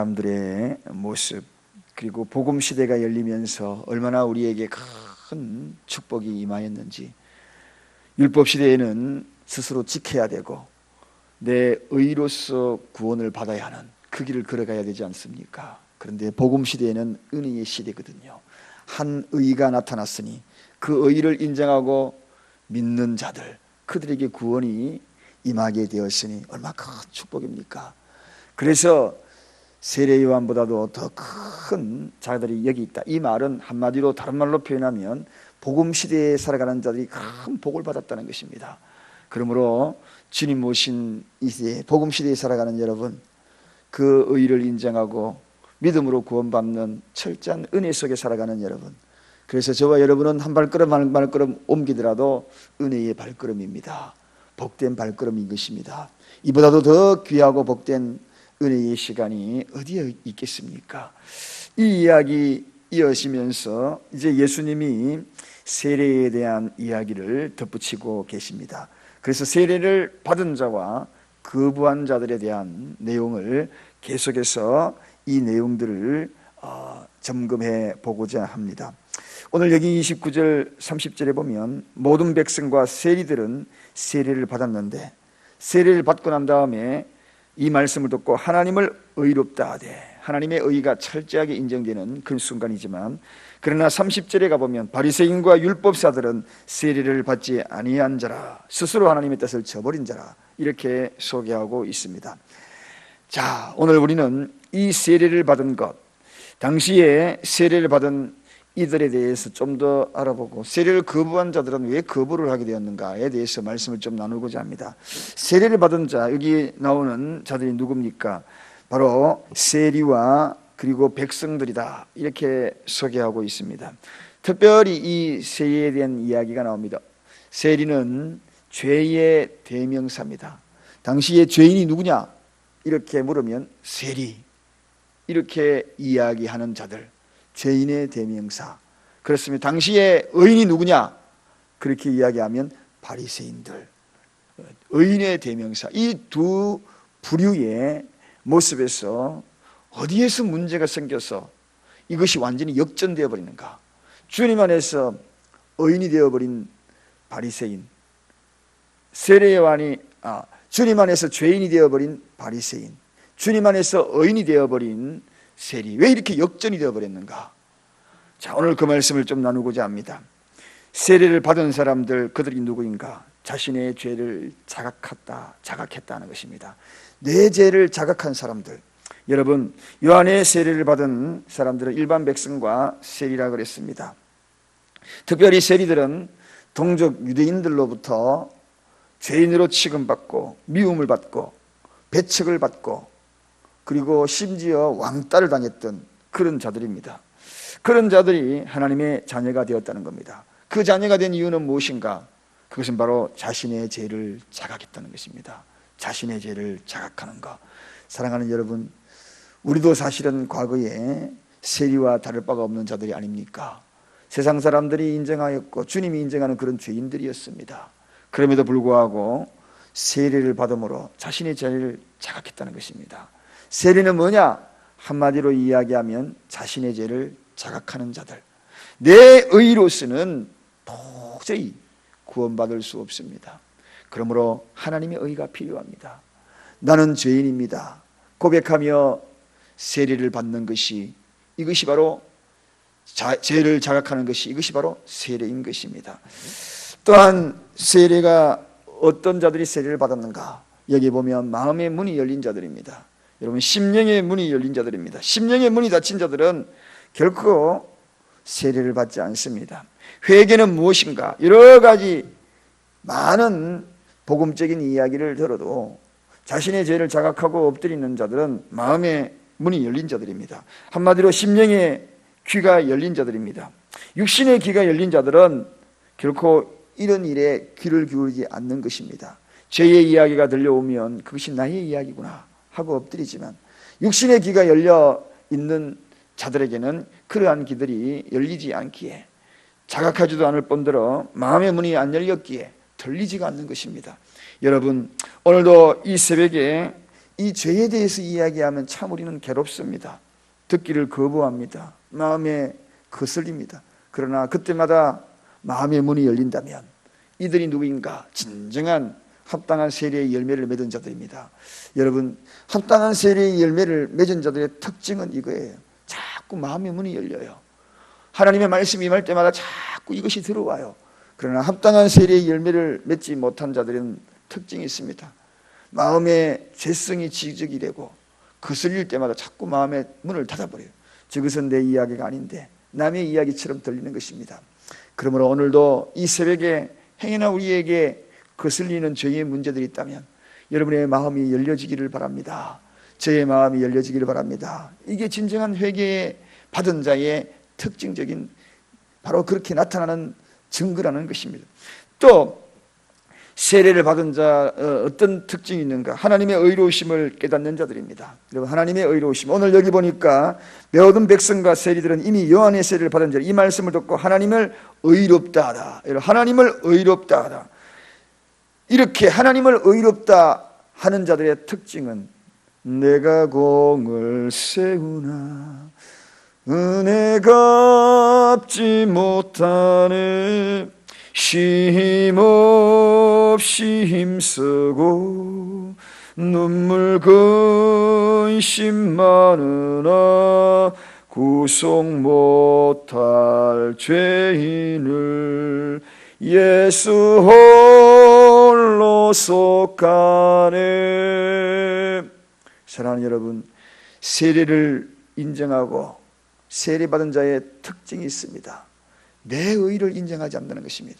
사람들의 모습, 그리고 복음 시대가 열리면서 얼마나 우리에게 큰 축복이 임하였는지. 율법 시대에는 스스로 지켜야 되고 내 의로서 구원을 받아야 하는 그 길을 걸어가야 되지 않습니까? 그런데 복음 시대에는 은혜의 시대거든요. 한 의가 나타났으니 그 의를 인정하고 믿는 자들, 그들에게 구원이 임하게 되었으니 얼마나 큰 축복입니까? 그래서 세례 요한보다도 더 큰 자들이 여기 있다. 이 말은 한마디로, 다른 말로 표현하면 복음 시대에 살아가는 자들이 큰 복을 받았다는 것입니다. 그러므로 주님 모신 이 시대, 복음 시대에 살아가는 여러분, 그 의를 인정하고 믿음으로 구원받는 철저한 은혜 속에 살아가는 여러분, 그래서 저와 여러분은 한 발걸음 한 발걸음 옮기더라도 은혜의 발걸음입니다. 복된 발걸음인 것입니다. 이보다도 더 귀하고 복된 은혜의 시간이 어디에 있겠습니까? 이 이야기 이어지면서 이제 예수님이 세례에 대한 이야기를 덧붙이고 계십니다. 그래서 세례를 받은 자와 거부한 자들에 대한 내용을 계속해서 이 내용들을 점검해 보고자 합니다. 오늘 여기 29절 30절에 보면 모든 백성과 세리들은 세례를 받았는데, 세례를 받고 난 다음에 이 말씀을 듣고 하나님을 의롭다 하되, 하나님의 의가 철저하게 인정되는 그 순간이지만, 그러나 30절에 가보면 바리새인과 율법사들은 세례를 받지 아니한 자라, 스스로 하나님의 뜻을 저버린 자라, 이렇게 소개하고 있습니다. 자, 오늘 우리는 이 세례를 받은 것, 당시에 세례를 받은 이들에 대해서 좀 더 알아보고, 세례를 거부한 자들은 왜 거부를 하게 되었는가에 대해서 말씀을 좀 나누고자 합니다. 세례를 받은 자, 여기 나오는 자들이 누굽니까? 바로 세리와 그리고 백성들이다, 이렇게 소개하고 있습니다. 특별히 이 세리에 대한 이야기가 나옵니다. 세리는 죄의 대명사입니다. 당시에 죄인이 누구냐? 이렇게 물으면 세리, 이렇게 이야기하는 자들, 죄인의 대명사. 그렇습니다. 당시에 의인이 누구냐? 그렇게 이야기하면 바리새인들, 의인의 대명사. 이 두 부류의 모습에서 어디에서 문제가 생겨서 이것이 완전히 역전되어 버리는가? 주님 안에서 의인이 되어버린 바리새인, 세례요한이 주님 안에서 죄인이 되어버린 바리새인, 주님 안에서 의인이 되어버린 세리, 왜 이렇게 역전이 되어버렸는가? 자, 오늘 그 말씀을 좀 나누고자 합니다. 세례를 받은 사람들, 그들이 누구인가? 자신의 죄를 자각했다는 것입니다. 내 죄를 자각한 사람들. 여러분, 요한의 세례를 받은 사람들은 일반 백성과 세리라 그랬습니다. 특별히 세리들은 동족 유대인들로부터 죄인으로 취급받고 미움을 받고 배척을 받고, 그리고 심지어 왕따를 당했던 그런 자들입니다. 그런 자들이 하나님의 자녀가 되었다는 겁니다. 그 자녀가 된 이유는 무엇인가? 그것은 바로 자신의 죄를 자각했다는 것입니다. 자신의 죄를 자각하는 것. 사랑하는 여러분, 우리도 사실은 과거에 세리와 다를 바가 없는 자들이 아닙니까? 세상 사람들이 인정하였고 주님이 인정하는 그런 죄인들이었습니다. 그럼에도 불구하고 세례를 받음으로 자신의 죄를 자각했다는 것입니다. 세례는 뭐냐? 한마디로 이야기하면 자신의 죄를 자각하는 자들. 내 의로서는 도저히 구원받을 수 없습니다. 그러므로 하나님의 의가 필요합니다. 나는 죄인입니다. 고백하며 세례를 받는 것이, 이것이 바로 죄를 자각하는 것이, 이것이 바로 세례인 것입니다. 또한 세례가, 어떤 자들이 세례를 받았는가? 여기 보면 마음의 문이 열린 자들입니다. 여러분, 심령의 문이 열린 자들입니다. 심령의 문이 닫힌 자들은 결코 세례를 받지 않습니다. 회개는 무엇인가? 여러 가지 많은 복음적인 이야기를 들어도 자신의 죄를 자각하고 엎드리는 자들은 마음의 문이 열린 자들입니다. 한마디로 심령의 귀가 열린 자들입니다. 육신의 귀가 열린 자들은 결코 이런 일에 귀를 기울이지 않는 것입니다. 죄의 이야기가 들려오면 그것이 나의 이야기구나 하고 엎드리지만, 육신의 귀가 열려 있는 자들에게는 그러한 귀들이 열리지 않기에, 자각하지도 않을 뿐더러 마음의 문이 안 열렸기에 들리지가 않는 것입니다. 여러분, 오늘도 이 새벽에 이 죄에 대해서 이야기하면 참 우리는 괴롭습니다. 듣기를 거부합니다. 마음에 거슬립니다. 그러나 그때마다 마음의 문이 열린다면 이들이 누구인가? 진정한 합당한 세례의 열매를 맺은 자들입니다. 여러분, 합당한 세례의 열매를 맺은 자들의 특징은 이거예요. 자꾸 마음의 문이 열려요. 하나님의 말씀이 임할 때마다 자꾸 이것이 들어와요. 그러나 합당한 세례의 열매를 맺지 못한 자들은 특징이 있습니다. 마음의 죄성이 지적이 되고 거슬릴 때마다 자꾸 마음의 문을 닫아버려요. 저것은 내 이야기가 아닌데 남의 이야기처럼 들리는 것입니다. 그러므로 오늘도 이 새벽에 행여나 우리에게 거슬리는 죄의 문제들이 있다면 여러분의 마음이 열려지기를 바랍니다. 저의 마음이 열려지기를 바랍니다. 이게 진정한 회개에 받은 자의 특징적인 바로 그렇게 나타나는 증거라는 것입니다. 또 세례를 받은 자 어떤 특징이 있는가? 하나님의 의로우심을 깨닫는 자들입니다. 여러분, 하나님의 의로우심, 오늘 여기 보니까 모든 백성과 세리들은 이미 요한의 세례를 받은 자들, 이 말씀을 듣고 하나님을 의롭다 하다. 여러분, 하나님을 의롭다 하다. 이렇게 하나님을 의롭다 하는 자들의 특징은 내가 공을 세우나 은혜가 갚지 못하네 쉼없이 힘쓰고 눈물 근심 많으나 구속 못할 죄인을 예수 홀로 속하네. 사랑하는 여러분, 세례를 인정하고 세례받은 자의 특징이 있습니다. 내 의를 인정하지 않는 것입니다.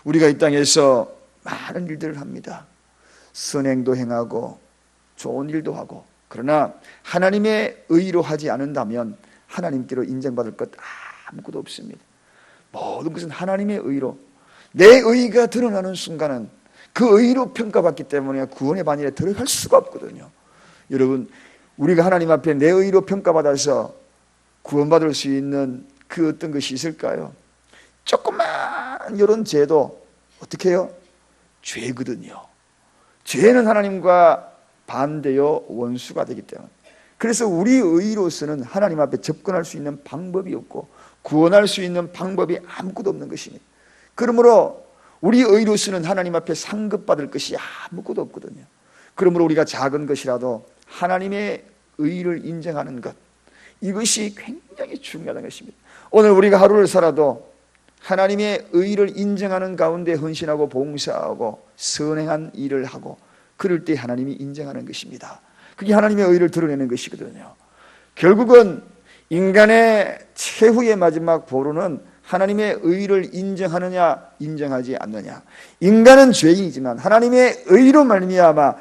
우리가 이 땅에서 많은 일들을 합니다. 선행도 행하고 좋은 일도 하고, 그러나 하나님의 의로 하지 않는다면 하나님께로 인정받을 것 아무것도 없습니다. 모든 것은 하나님의 의로, 내 의가 드러나는 순간은 그 의로 평가받기 때문에 구원의 반열에 들어갈 수가 없거든요. 여러분, 우리가 하나님 앞에 내 의로 평가받아서 구원받을 수 있는 그 어떤 것이 있을까요? 조그만 이런 죄도 어떻게 해요? 죄거든요. 죄는 하나님과 반대요 원수가 되기 때문에, 그래서 우리 의로서는 하나님 앞에 접근할 수 있는 방법이 없고 구원할 수 있는 방법이 아무것도 없는 것입니다. 그러므로 우리 의로서는 하나님 앞에 상급받을 것이 아무것도 없거든요. 그러므로 우리가 작은 것이라도 하나님의 의를 인정하는 것, 이것이 굉장히 중요한 것입니다. 오늘 우리가 하루를 살아도 하나님의 의를 인정하는 가운데 헌신하고 봉사하고 선행한 일을 하고 그럴 때 하나님이 인정하는 것입니다. 그게 하나님의 의를 드러내는 것이거든요. 결국은 인간의 최후의 마지막 보루는 하나님의 의를 인정하느냐 인정하지 않느냐. 인간은 죄인이지만 하나님의 의로 말미암아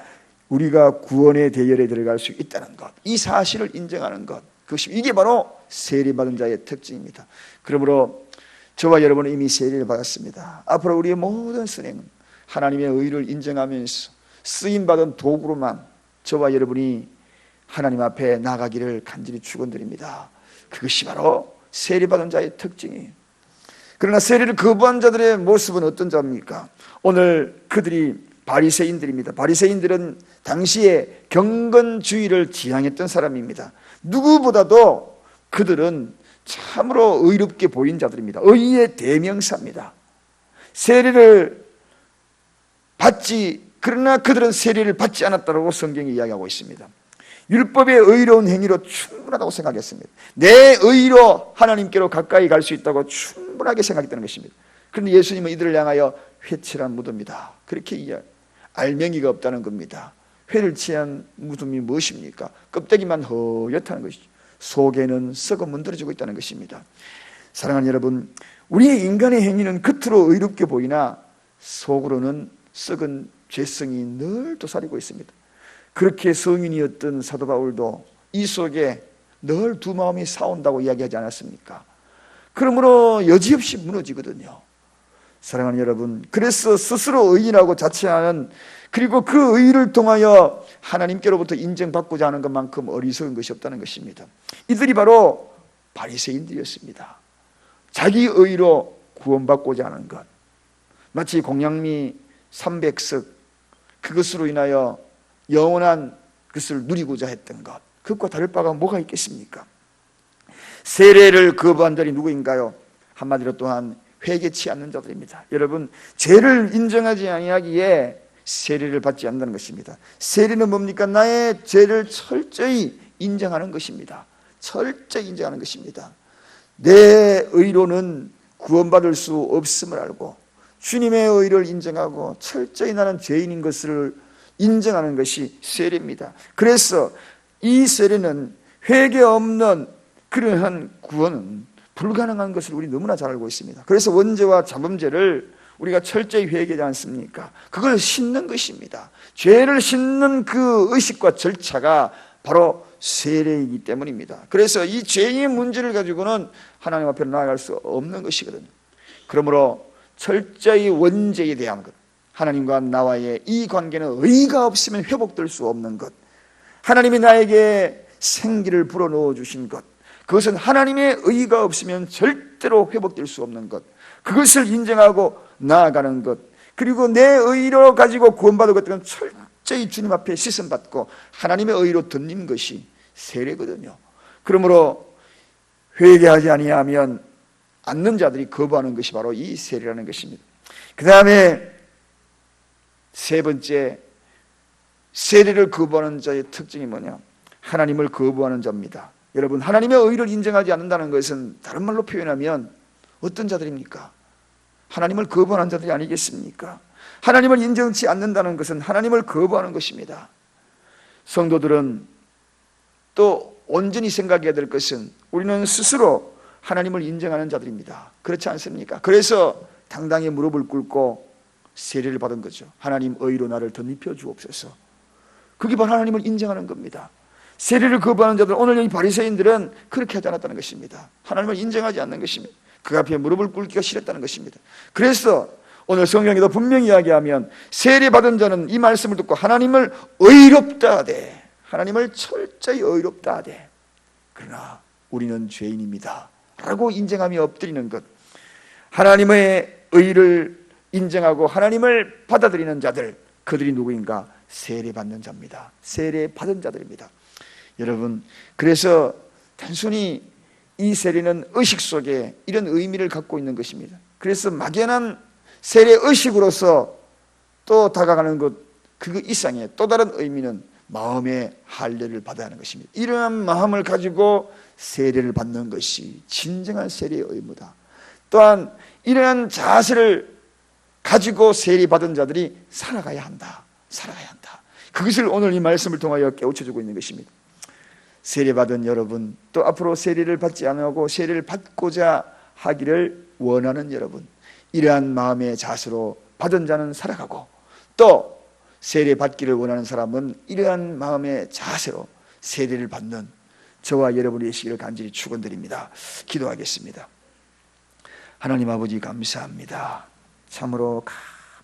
우리가 구원의 대열에 들어갈 수 있다는 것, 이 사실을 인정하는 것, 이게 바로 세례받은 자의 특징입니다. 그러므로 저와 여러분은 이미 세례를 받았습니다. 앞으로 우리의 모든 선행은 하나님의 의를 인정하면서 쓰임받은 도구로만 저와 여러분이 하나님 앞에 나가기를 간절히 축원드립니다. 그것이 바로 세례받은 자의 특징이에요. 그러나 세례를 거부한 자들의 모습은 어떤 자입니까? 오늘 그들이 바리새인들입니다. 바리새인들은 당시에 경건주의를 지향했던 사람입니다. 누구보다도 그들은 참으로 의롭게 보인 자들입니다. 의의 대명사입니다. 세례를 받지, 그러나 그들은 세례를 받지 않았다고 성경이 이야기하고 있습니다. 율법의 의로운 행위로 충분하다고 생각했습니다. 내 의로 하나님께로 가까이 갈 수 있다고 충분하게 생각했다는 것입니다. 그런데 예수님은 이들을 향하여 회칠한 무덤이다, 그렇게 이야기해요. 알맹이가 없다는 겁니다. 회를 취한 무덤이 무엇입니까? 껍데기만 허옇다는 것이죠. 속에는 썩어 문드러지고 있다는 것입니다. 사랑하는 여러분, 우리의 인간의 행위는 겉으로 의롭게 보이나 속으로는 썩은 죄성이 늘 도사리고 있습니다. 그렇게 성인이었던 사도 바울도 이 속에 늘 두 마음이 싸운다고 이야기하지 않았습니까? 그러므로 여지없이 무너지거든요. 사랑하는 여러분, 그래서 스스로 의인이라고 자처하는, 그리고 그 의를 통하여 하나님께로부터 인정받고자 하는 것만큼 어리석은 것이 없다는 것입니다. 이들이 바로 바리새인들이었습니다. 자기 의로 구원받고자 하는 것, 마치 공양미 300석, 그것으로 인하여 영원한 그 그것을 누리고자 했던 것, 그것과 다를 바가 뭐가 있겠습니까? 세례를 거부한 자들이 누구인가요? 한마디로 또한 회개치 않는 자들입니다. 여러분, 죄를 인정하지 아니하기에 세례를 받지 않는다는 것입니다. 세례는 뭡니까? 나의 죄를 철저히 인정하는 것입니다. 철저히 인정하는 것입니다. 내 의로는 구원받을 수 없음을 알고 주님의 의를 인정하고 철저히 나는 죄인인 것을 인정하는 것이 세례입니다. 그래서 이 세례는 회개 없는 그러한 구원은 불가능한 것을 우리 너무나 잘 알고 있습니다. 그래서 원죄와 자범죄를 우리가 철저히 회개하지 않습니까? 그걸 씻는 것입니다. 죄를 씻는 그 의식과 절차가 바로 세례이기 때문입니다. 그래서 이 죄의 문제를 가지고는 하나님 앞에 나아갈 수 없는 것이거든요. 그러므로 철저히 원죄에 대한 것, 하나님과 나와의 이 관계는 의가 없으면 회복될 수 없는 것, 하나님이 나에게 생기를 불어넣어 주신 것, 그것은 하나님의 의가 없으면 절대로 회복될 수 없는 것, 그것을 인정하고 나아가는 것, 그리고 내 의로 가지고 구원받은 것들은 철저히 주님 앞에 씻음받고 하나님의 의로 덧는 것이 세례거든요. 그러므로 회개하지 아니하면 않는 자들이 거부하는 것이 바로 이 세례라는 것입니다. 그 다음에 세 번째, 세례를 거부하는 자의 특징이 뭐냐? 하나님을 거부하는 자입니다. 여러분, 하나님의 의를 인정하지 않는다는 것은 다른 말로 표현하면 어떤 자들입니까? 하나님을 거부하는 자들이 아니겠습니까? 하나님을 인정치 않는다는 것은 하나님을 거부하는 것입니다. 성도들은 또 온전히 생각해야 될 것은 우리는 스스로 하나님을 인정하는 자들입니다. 그렇지 않습니까? 그래서 당당히 무릎을 꿇고 세례를 받은 거죠. 하나님 의로 나를 덧입혀 주옵소서. 그게 바로 하나님을 인정하는 겁니다. 세례를 거부하는 자들, 오늘 이 바리새인들은 그렇게 하지 않았다는 것입니다. 하나님을 인정하지 않는 것입니다. 그 앞에 무릎을 꿇기가 싫었다는 것입니다. 그래서 오늘 성경에도 분명히 이야기하면 세례 받은 자는 이 말씀을 듣고 하나님을 의롭다 하되, 하나님을 철저히 의롭다 하되, 그러나 우리는 죄인입니다 라고 인정하며 엎드리는 것, 하나님의 의를 인정하고 하나님을 받아들이는 자들, 그들이 누구인가? 세례 받는 자입니다. 세례 받은 자들입니다. 여러분, 그래서 단순히 이 세례는 의식 속에 이런 의미를 갖고 있는 것입니다. 그래서 막연한 세례 의식으로서 또 다가가는 것, 그 이상의 또 다른 의미는 마음의 할례를 받아야 하는 것입니다. 이러한 마음을 가지고 세례를 받는 것이 진정한 세례의 의무다. 또한 이러한 자세를 가지고 세례 받은 자들이 살아가야 한다. 살아가야 한다. 그것을 오늘 이 말씀을 통하여 깨우쳐주고 있는 것입니다. 세례받은 여러분, 또 앞으로 세례를 받지 않고 세례를 받고자 하기를 원하는 여러분, 이러한 마음의 자세로 받은 자는 살아가고, 또 세례 받기를 원하는 사람은 이러한 마음의 자세로 세례를 받는 저와 여러분이 되시기를 간절히 축원드립니다. 기도하겠습니다. 하나님 아버지, 감사합니다. 참으로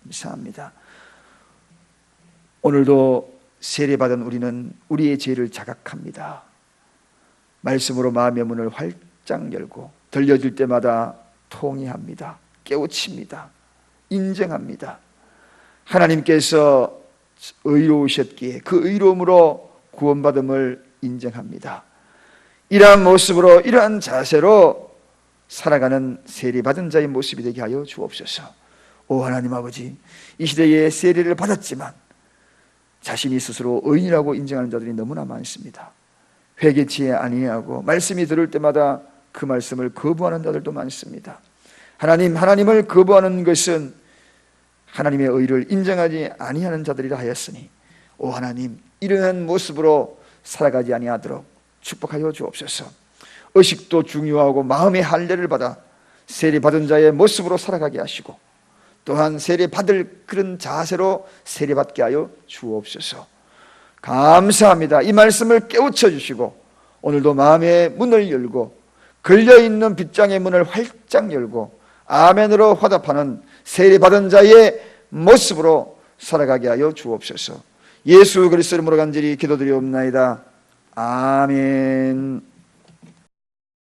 감사합니다. 오늘도 세례받은 우리는 우리의 죄를 자각합니다. 말씀으로 마음의 문을 활짝 열고 들려질 때마다 통회합니다. 깨우칩니다. 인정합니다. 하나님께서 의로우셨기에 그 의로움으로 구원받음을 인정합니다. 이러한 모습으로, 이러한 자세로 살아가는 세례받은 자의 모습이 되게 하여 주옵소서. 오 하나님 아버지, 이 시대에 세례를 받았지만 자신이 스스로 의인이라고 인정하는 자들이 너무나 많습니다. 회개치 아니하고 말씀이 들을 때마다 그 말씀을 거부하는 자들도 많습니다. 하나님을 거부하는 것은 하나님의 의를 인정하지 아니하는 자들이라 하였으니, 오 하나님, 이러한 모습으로 살아가지 아니하도록 축복하여 주옵소서. 의식도 중요하고 마음의 할례를 받아 세례 받은 자의 모습으로 살아가게 하시고, 또한 세례 받을 그런 자세로 세례 받게 하여 주옵소서. 감사합니다. 이 말씀을 깨우쳐 주시고 오늘도 마음의 문을 열고 걸려있는 빗장의 문을 활짝 열고 아멘으로 화답하는 세례 받은 자의 모습으로 살아가게 하여 주옵소서. 예수 그리스도 이름으로 간절히 기도드리옵나이다. 아멘.